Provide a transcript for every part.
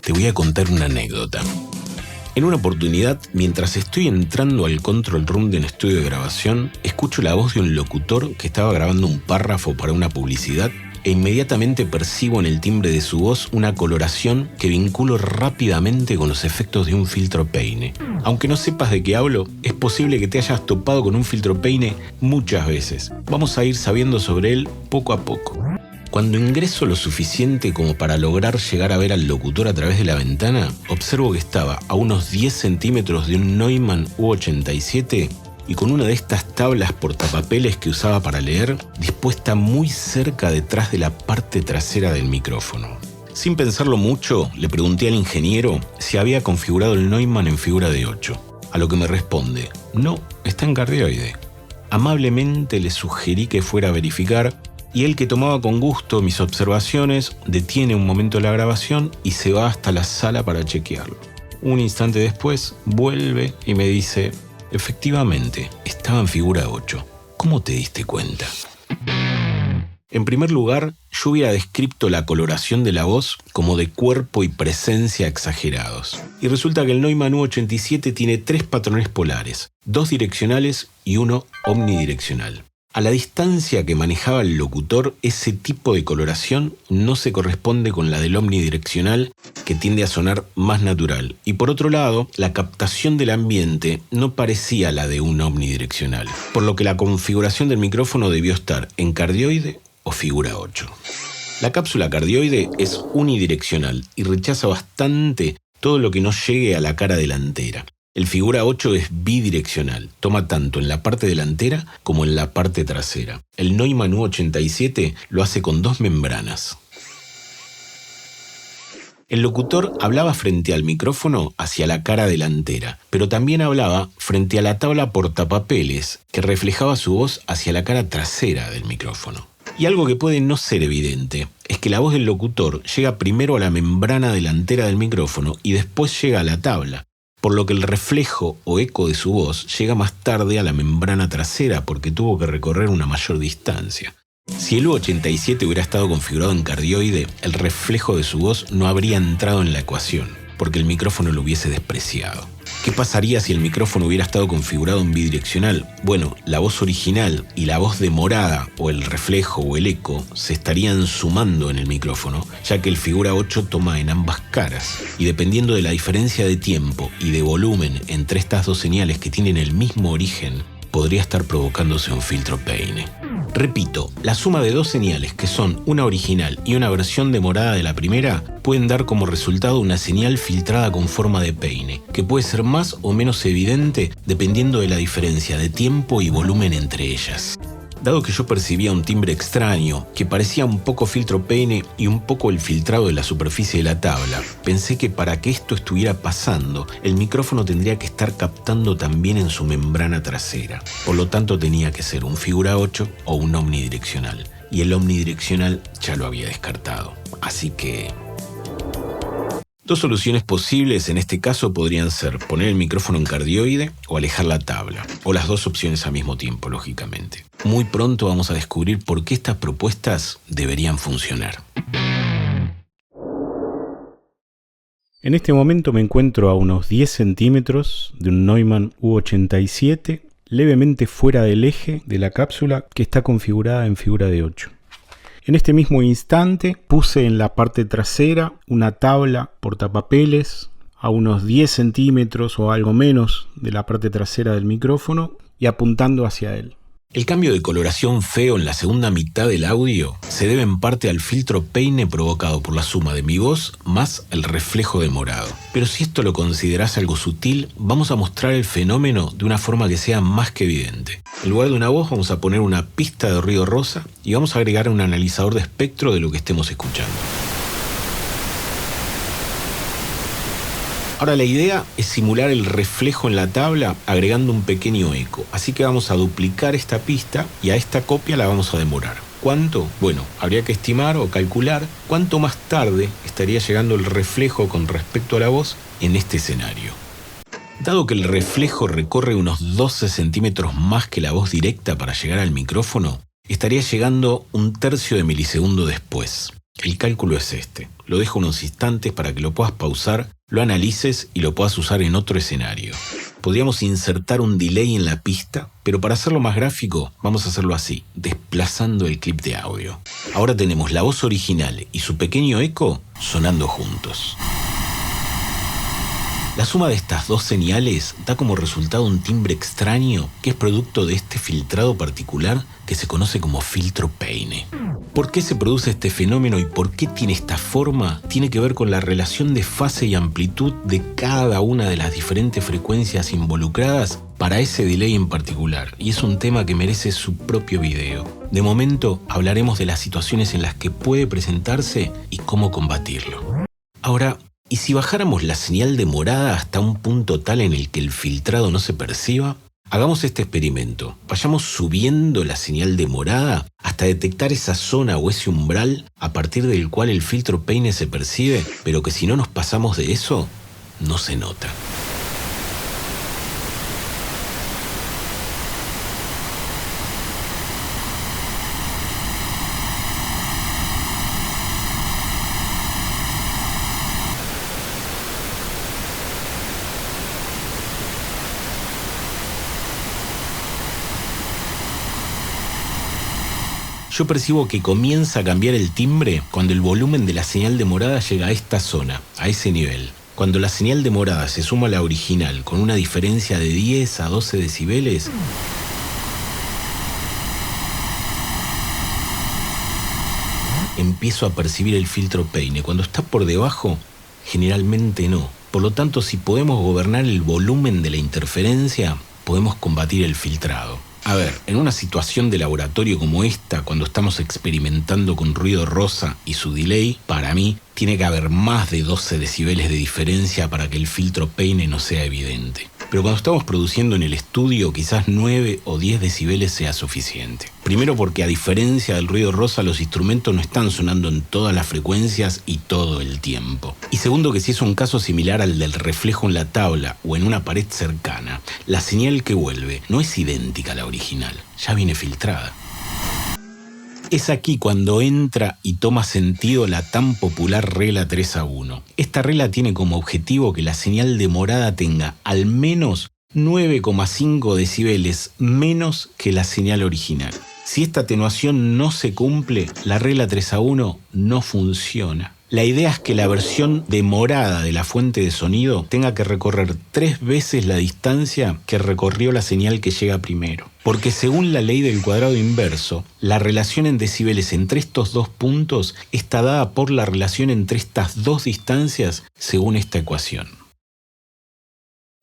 Te voy a contar una anécdota. En una oportunidad, mientras estoy entrando al control room de un estudio de grabación, escucho la voz de un locutor que estaba grabando un párrafo para una publicidad e inmediatamente percibo en el timbre de su voz una coloración que vinculo rápidamente con los efectos de un filtro peine. Aunque no sepas de qué hablo, es posible que te hayas topado con un filtro peine muchas veces. Vamos a ir sabiendo sobre él poco a poco. Cuando ingreso lo suficiente como para lograr llegar a ver al locutor a través de la ventana, observo que estaba a unos 10 centímetros de un Neumann U87 y con una de estas tablas portapapeles que usaba para leer, dispuesta muy cerca detrás de la parte trasera del micrófono. Sin pensarlo mucho, le pregunté al ingeniero si había configurado el Neumann en figura de 8, a lo que me responde: no, está en cardioide. Amablemente le sugerí que fuera a verificar, y él, que tomaba con gusto mis observaciones, detiene un momento la grabación y se va hasta la sala para chequearlo. Un instante después vuelve y me dice: efectivamente, estaba en figura 8. ¿Cómo te diste cuenta? En primer lugar, yo hubiera descrito la coloración de la voz como de cuerpo y presencia exagerados. Y resulta que el Neumann U87 tiene 3 patrones polares, 2 direccionales y 1 omnidireccional. A la distancia que manejaba el locutor, ese tipo de coloración no se corresponde con la del omnidireccional, que tiende a sonar más natural. Y por otro lado, la captación del ambiente no parecía la de un omnidireccional, por lo que la configuración del micrófono debió estar en cardioide o figura 8. La cápsula cardioide es unidireccional y rechaza bastante todo lo que no llegue a la cara delantera. El figura 8 es bidireccional, toma tanto en la parte delantera como en la parte trasera. El Neumann U87 lo hace con 2 membranas. El locutor hablaba frente al micrófono hacia la cara delantera, pero también hablaba frente a la tabla portapapeles que reflejaba su voz hacia la cara trasera del micrófono. Y algo que puede no ser evidente es que la voz del locutor llega primero a la membrana delantera del micrófono y después llega a la tabla, por lo que el reflejo o eco de su voz llega más tarde a la membrana trasera porque tuvo que recorrer una mayor distancia. Si el U87 hubiera estado configurado en cardioide, el reflejo de su voz no habría entrado en la ecuación, porque el micrófono lo hubiese despreciado. ¿Qué pasaría si el micrófono hubiera estado configurado en bidireccional? Bueno, la voz original y la voz demorada, o el reflejo o el eco, se estarían sumando en el micrófono, ya que el figura 8 toma en ambas caras. Y dependiendo de la diferencia de tiempo y de volumen entre estas dos señales que tienen el mismo origen, podría estar provocándose un filtro peine. Repito, la suma de 2 señales, que son una original y una versión demorada de la primera, pueden dar como resultado una señal filtrada con forma de peine, que puede ser más o menos evidente dependiendo de la diferencia de tiempo y volumen entre ellas. Dado que yo percibía un timbre extraño, que parecía un poco filtro peine y un poco el filtrado de la superficie de la tabla, pensé que para que esto estuviera pasando, el micrófono tendría que estar captando también en su membrana trasera. Por lo tanto, tenía que ser un figura 8 o un omnidireccional. Y el omnidireccional ya lo había descartado. Así que 2 soluciones posibles en este caso podrían ser poner el micrófono en cardioide o alejar la tabla, o las 2 opciones al mismo tiempo, lógicamente. Muy pronto vamos a descubrir por qué estas propuestas deberían funcionar. En este momento me encuentro a unos 10 centímetros de un Neumann U87, levemente fuera del eje de la cápsula que está configurada en figura de 8. En este mismo instante puse en la parte trasera una tabla portapapeles a unos 10 centímetros o algo menos de la parte trasera del micrófono y apuntando hacia él. El cambio de coloración feo en la segunda mitad del audio se debe en parte al filtro peine provocado por la suma de mi voz más el reflejo de morado. Pero si esto lo considerás algo sutil, vamos a mostrar el fenómeno de una forma que sea más que evidente. En lugar de una voz vamos a poner una pista de ruido rosa y vamos a agregar un analizador de espectro de lo que estemos escuchando. Ahora la idea es simular el reflejo en la tabla agregando un pequeño eco. Así que vamos a duplicar esta pista y a esta copia la vamos a demorar. ¿Cuánto? Bueno, habría que estimar o calcular cuánto más tarde estaría llegando el reflejo con respecto a la voz en este escenario. Dado que el reflejo recorre unos 12 centímetros más que la voz directa para llegar al micrófono, estaría llegando 1/3 de milisegundo después. El cálculo es este. Lo dejo unos instantes para que lo puedas pausar, lo analices y lo puedas usar en otro escenario. Podríamos insertar un delay en la pista, pero para hacerlo más gráfico, vamos a hacerlo así, desplazando el clip de audio. Ahora tenemos la voz original y su pequeño eco sonando juntos. La suma de estas dos señales da como resultado un timbre extraño que es producto de este filtrado particular que se conoce como filtro Peine. ¿Por qué se produce este fenómeno y por qué tiene esta forma? Tiene que ver con la relación de fase y amplitud de cada una de las diferentes frecuencias involucradas para ese delay en particular, y es un tema que merece su propio video. De momento hablaremos de las situaciones en las que puede presentarse y cómo combatirlo. Ahora, ¿y si bajáramos la señal de morada hasta un punto tal en el que el filtrado no se perciba? Hagamos este experimento. Vayamos subiendo la señal de morada hasta detectar esa zona o ese umbral a partir del cual el filtro Peine se percibe, pero que si no nos pasamos de eso, no se nota. Yo percibo que comienza a cambiar el timbre cuando el volumen de la señal de morada llega a esta zona, a ese nivel. Cuando la señal de morada se suma a la original con una diferencia de 10 a 12 decibeles, empiezo a percibir el filtro Peine. Cuando está por debajo, generalmente no. Por lo tanto, si podemos gobernar el volumen de la interferencia, podemos combatir el filtrado. A ver, en una situación de laboratorio como esta, cuando estamos experimentando con ruido rosa y su delay, para mí tiene que haber más de 12 decibeles de diferencia para que el filtro Peine no sea evidente. Pero cuando estamos produciendo en el estudio, quizás 9 o 10 decibeles sea suficiente. Primero porque a diferencia del ruido rosa, los instrumentos no están sonando en todas las frecuencias y todo el tiempo. Y segundo que si es un caso similar al del reflejo en la tabla o en una pared cercana, la señal que vuelve no es idéntica a la original, ya viene filtrada. Es aquí cuando entra y toma sentido la tan popular regla 3-1. Esta regla tiene como objetivo que la señal de morada tenga al menos 9,5 decibeles menos que la señal original. Si esta atenuación no se cumple, la regla 3-1 no funciona. La idea es que la versión de morada de la fuente de sonido tenga que recorrer 3 veces la distancia que recorrió la señal que llega primero. Porque según la ley del cuadrado inverso, la relación en decibeles entre estos dos puntos está dada por la relación entre estas dos distancias según esta ecuación.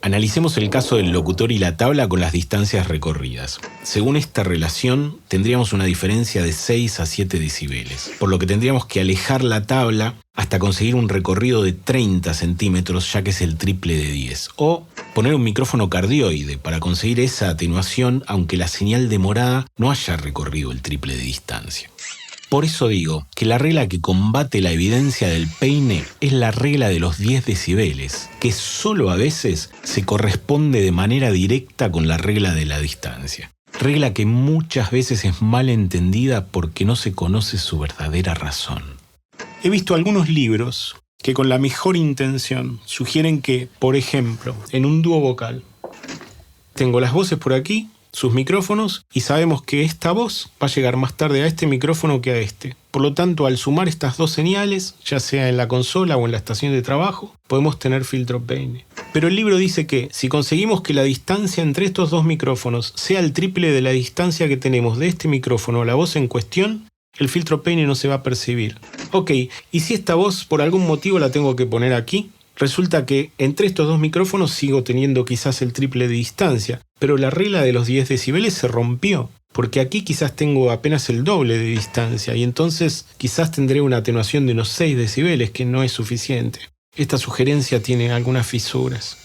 Analicemos el caso del locutor y la tabla con las distancias recorridas. Según esta relación, tendríamos una diferencia de 6 a 7 decibeles, por lo que tendríamos que alejar la tabla hasta conseguir un recorrido de 30 centímetros, ya que es el triple de 10. O poner un micrófono cardioide para conseguir esa atenuación, aunque la señal de morada no haya recorrido el triple de distancia. Por eso digo que la regla que combate la evidencia del Peine es la regla de los 10 decibeles, que solo a veces se corresponde de manera directa con la regla de la distancia. Regla que muchas veces es mal entendida porque no se conoce su verdadera razón. He visto algunos libros que con la mejor intención sugieren que, por ejemplo, en un dúo vocal, tengo las voces por aquí, sus micrófonos, y sabemos que esta voz va a llegar más tarde a este micrófono que a este. Por lo tanto, al sumar estas dos señales, ya sea en la consola o en la estación de trabajo, podemos tener filtro Peine. Pero el libro dice que si conseguimos que la distancia entre estos dos micrófonos sea el triple de la distancia que tenemos de este micrófono a la voz en cuestión, el filtro Peine no se va a percibir. Ok, y si esta voz por algún motivo la tengo que poner aquí, resulta que entre estos dos micrófonos sigo teniendo quizás el triple de distancia, pero la regla de los 10 decibeles se rompió, porque aquí quizás tengo apenas el doble de distancia y entonces quizás tendré una atenuación de unos 6 decibeles que no es suficiente. Esta sugerencia tiene algunas fisuras.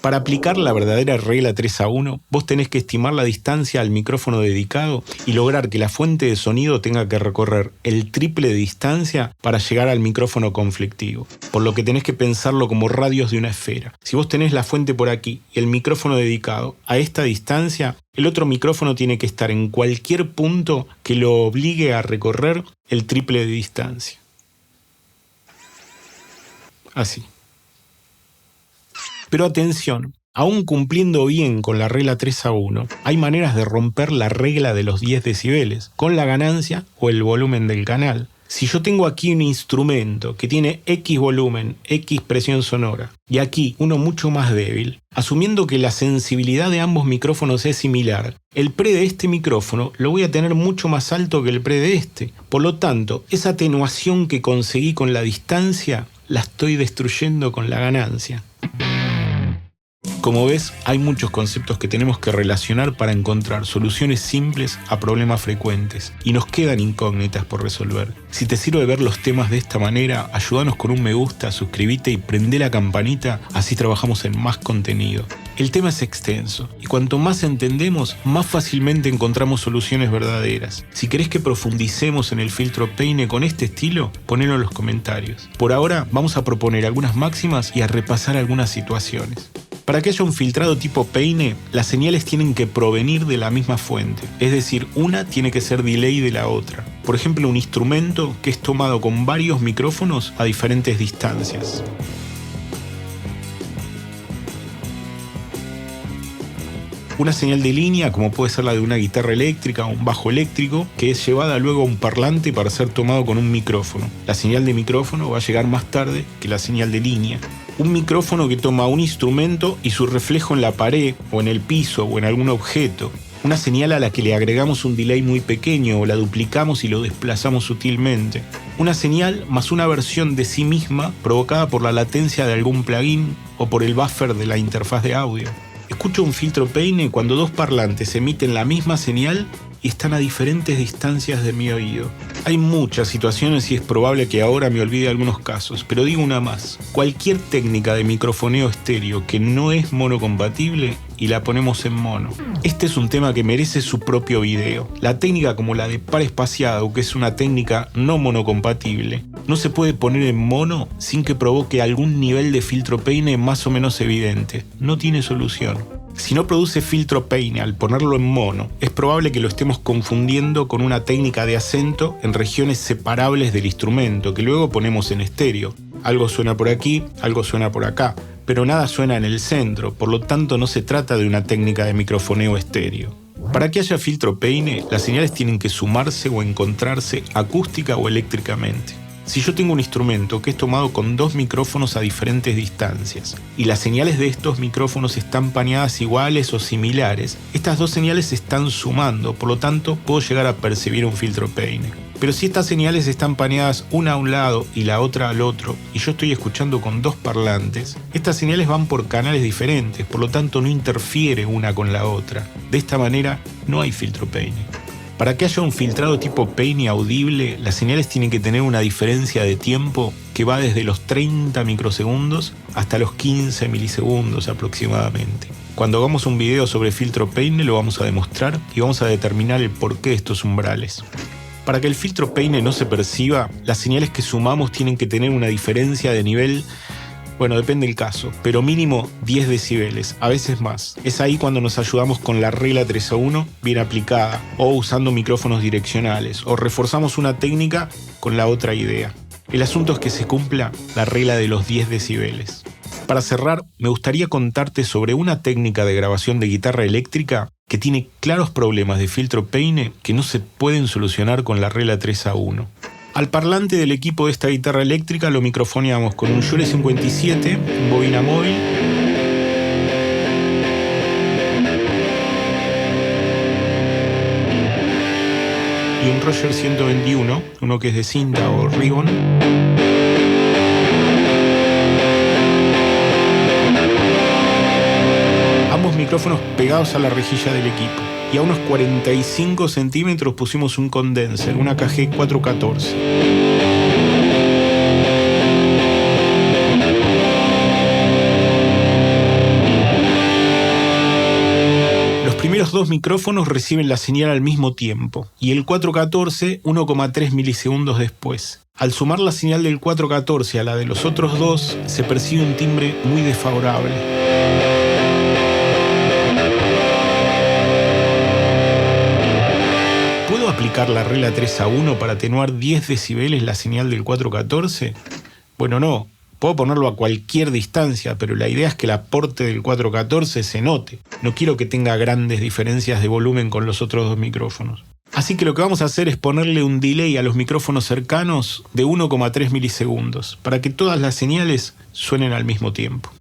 Para aplicar la verdadera regla 3-1, vos tenés que estimar la distancia al micrófono dedicado y lograr que la fuente de sonido tenga que recorrer el triple de distancia para llegar al micrófono conflictivo. Por lo que tenés que pensarlo como radios de una esfera. Si vos tenés la fuente por aquí y el micrófono dedicado a esta distancia, el otro micrófono tiene que estar en cualquier punto que lo obligue a recorrer el triple de distancia. así. Pero atención, aún cumpliendo bien con la regla 3-1, hay maneras de romper la regla de los 10 decibeles, con la ganancia o el volumen del canal. Si yo tengo aquí un instrumento que tiene X volumen, X presión sonora, y aquí uno mucho más débil, asumiendo que la sensibilidad de ambos micrófonos es similar, el pre de este micrófono lo voy a tener mucho más alto que el pre de este. Por lo tanto, esa atenuación que conseguí con la distancia, la estoy destruyendo con la ganancia. Como ves, hay muchos conceptos que tenemos que relacionar para encontrar soluciones simples a problemas frecuentes, y nos quedan incógnitas por resolver. Si te sirve ver los temas de esta manera, ayúdanos con un me gusta, suscríbete y prende la campanita, así trabajamos en más contenido. El tema es extenso, y cuanto más entendemos, más fácilmente encontramos soluciones verdaderas. Si querés que profundicemos en el filtro peine con este estilo, ponelo en los comentarios. Por ahora, vamos a proponer algunas máximas y a repasar algunas situaciones. Para que haya un filtrado tipo peine, las señales tienen que provenir de la misma fuente, es decir, una tiene que ser delay de la otra. Por ejemplo, un instrumento que es tomado con varios micrófonos a diferentes distancias. Una señal de línea, como puede ser la de una guitarra eléctrica o un bajo eléctrico, que es llevada luego a un parlante para ser tomado con un micrófono. La señal de micrófono va a llegar más tarde que la señal de línea. Un micrófono que toma un instrumento y su reflejo en la pared, o en el piso, o en algún objeto. Una señal a la que le agregamos un delay muy pequeño o la duplicamos y lo desplazamos sutilmente. Una señal más una versión de sí misma provocada por la latencia de algún plugin o por el buffer de la interfaz de audio. Escucho un filtro peine cuando dos parlantes emiten la misma señal y están a diferentes distancias de mi oído. Hay muchas situaciones y es probable que ahora me olvide algunos casos, pero digo una más. Cualquier técnica de microfoneo estéreo que no es monocompatible y la ponemos en mono. Este es un tema que merece su propio video. La técnica como la de par espaciado, que es una técnica no monocompatible, no se puede poner en mono sin que provoque algún nivel de filtro peine más o menos evidente. No tiene solución. Si no produce filtro peine al ponerlo en mono, es probable que lo estemos confundiendo con una técnica de acento en regiones separables del instrumento, que luego ponemos en estéreo. Algo suena por aquí, algo suena por acá, pero nada suena en el centro, por lo tanto no se trata de una técnica de microfoneo estéreo. Para que haya filtro peine, las señales tienen que sumarse o encontrarse acústica o eléctricamente. Si yo tengo un instrumento que es tomado con dos micrófonos a diferentes distancias y las señales de estos micrófonos están paneadas iguales o similares, estas dos señales se están sumando, por lo tanto puedo llegar a percibir un filtro peine. Pero si estas señales están paneadas una a un lado y la otra al otro, y yo estoy escuchando con dos parlantes, estas señales van por canales diferentes, por lo tanto no interfiere una con la otra. De esta manera no hay filtro peine. Para que haya un filtrado tipo peine audible, las señales tienen que tener una diferencia de tiempo que va desde los 30 microsegundos hasta los 15 milisegundos aproximadamente. Cuando hagamos un video sobre filtro peine lo vamos a demostrar y vamos a determinar el porqué de estos umbrales. Para que el filtro peine no se perciba, las señales que sumamos tienen que tener una diferencia de nivel. Bueno, depende del caso, pero mínimo 10 decibeles, a veces más. Es ahí cuando nos ayudamos con la regla 3-1 bien aplicada, o usando micrófonos direccionales, o reforzamos una técnica con la otra idea. El asunto es que se cumpla la regla de los 10 decibeles. Para cerrar, me gustaría contarte sobre una técnica de grabación de guitarra eléctrica que tiene claros problemas de filtro peine que no se pueden solucionar con la regla 3-1. Al parlante del equipo de esta guitarra eléctrica lo microfoneamos con un Shure 57, en bobina móvil, y un Roger 121, uno que es de cinta o ribbon. Ambos micrófonos pegados a la rejilla del equipo. Y a unos 45 centímetros pusimos un condenser, una KG 414. Los primeros dos micrófonos reciben la señal al mismo tiempo y el 414 1,3 milisegundos después. Al sumar la señal del 414 a la de los otros dos, se percibe un timbre muy desfavorable. ¿Puedo aplicar la regla 3-1 para atenuar 10 decibeles la señal del 414? Bueno, no. Puedo ponerlo a cualquier distancia, pero la idea es que el aporte del 414 se note. No quiero que tenga grandes diferencias de volumen con los otros dos micrófonos. Así que lo que vamos a hacer es ponerle un delay a los micrófonos cercanos de 1,3 milisegundos, para que todas las señales suenen al mismo tiempo.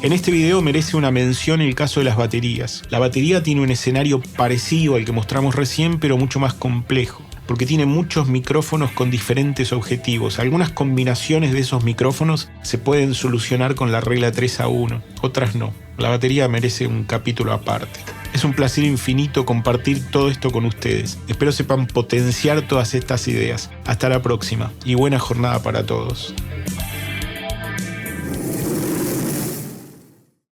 En este video merece una mención el caso de las baterías. La batería tiene un escenario parecido al que mostramos recién, pero mucho más complejo, porque tiene muchos micrófonos con diferentes objetivos. Algunas combinaciones de esos micrófonos se pueden solucionar con la regla 3-1, otras no. La batería merece un capítulo aparte. Es un placer infinito compartir todo esto con ustedes. Espero sepan potenciar todas estas ideas. Hasta la próxima y buena jornada para todos.